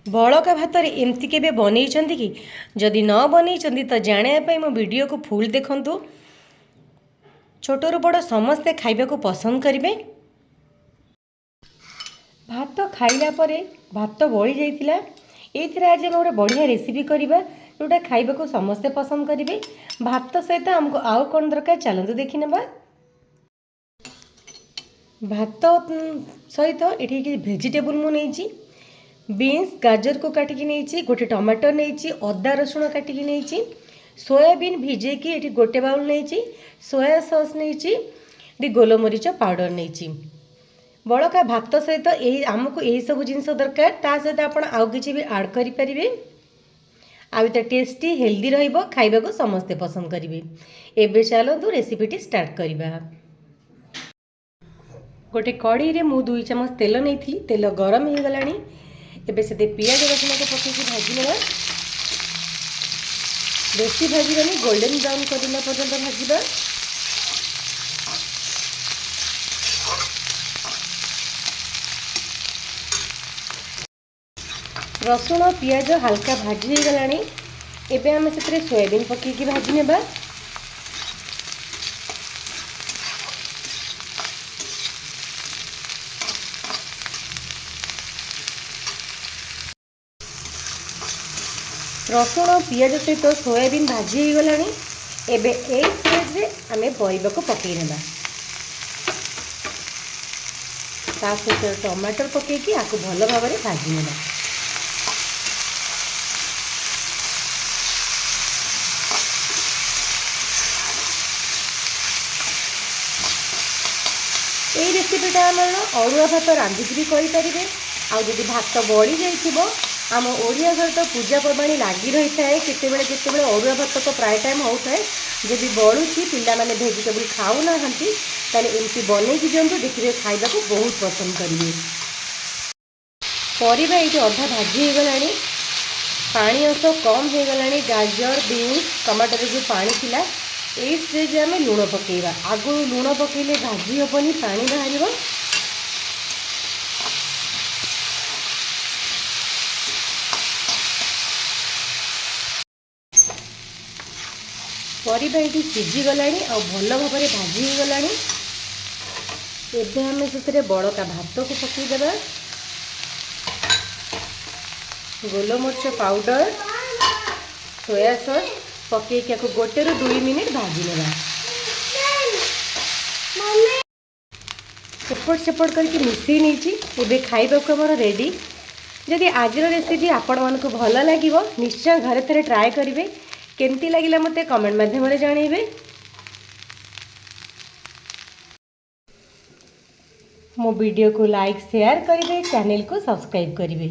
बड़का भात एमती के बनई कि जदि न बनई तो जानापी मो वीडियो को फुल देखु। छोटू बड़ समस्ते खाइबा को पसंद करेंगे। भात खाइला परे भात बड़ी जाइतिला। एथिरे आज हम गोटे बढ़िया रेसिपी करवा जोटा खाइबा को समस्ते पसंद करेंगे। भात सहित आमको आउ कौन दरकार चलतु देखी ना। भात सहित ये भेजिटेबल मुझे बीन्स गाजर को काटिकी नहीं, गोटे टमाटर नहीं, अदा रसुण काटिकी नहीं, सोयाबीन भिजेकी ये गोटे बाउल नहीं, सोया सॉस नहीं, गोलमरीच पाउडर नहीं। बड़का भात सहित आमको यही सब जिनस दरकार। ता सहित आपण आउ किछि भी ऐड करि परिबे। आ तो टेस्टी हेल्दी रहिबो, खाइबा को समस्ते पसंद करेंगे। एबे चलतु रेसिपीटी स्टार्ट करवा। गोटे कढ़ई रे मु 2 चम्मच तेल नहीं, तेल गरम हो गलानी। एबे से पियाज रसुण को पकईकि भाजी नेबा। बेसी भाजबानी, गोल्डन ब्राउन करला पर्यंत भाजबा। रसुण पियाज हल्का भाजी हो गलानी। एबे आमे सेतरे सोयाबीन पकईकि भाजी नेबा। रसुण पियाज सहित सोयाबीन भाजी हो गलानी। एबे ए स्टेज रे आमे परिबा को पकई नेबा। ता सहित टमाटर पकईकि आको भल भाव में भाजी नेबा। এই রেসিপিটা আমার অরুয়া ভাত রাঁধিকি भी करें। आदि भात बढ़ी जाइए आम ओडिया घर तो पूजा पर्वाणी लगी रही है। केतेबेले केतेबेले अरुआ भात तो प्राय टाइम होता है। जदि बढ़ुची पिला माने भेजिटेबल खाऊना ताले एमती बनईकी दिंतु, देखिए खाइबा को बहुत पसंद करेंगे। परिबा ये अधा भाजी हो गलानी, पानी अंश कम हो गलानी। गाजर बीन्स टमाटर जो पानी थिला ये स्टेज आम लुण पकेबा। आगु लुण पकेले भाजी हेनी, पानी बाहर। परिबा ये सीझी गलानी आ भल भाव में भाजी हो गलानी। एबे आमे से बड़का भात को पकईदेवा। गोलमरीच पाउडर सोया सॉस पकईकि गोटे रू 2 मिनिट भाजी नेबा। एपट सेपट करके मिसई नहीं। एबे खाइबा को हमर रेडी। जदि आज रेसिपी आपण मानक भल लगे निश्चय घरे थे ट्राए करेंगे। केमती लगिला मते कमेंट माध्यम जानइबे। मो वीडियो को लाइक शेयर करेंगे, चैनल को सब्सक्राइब करेंगे।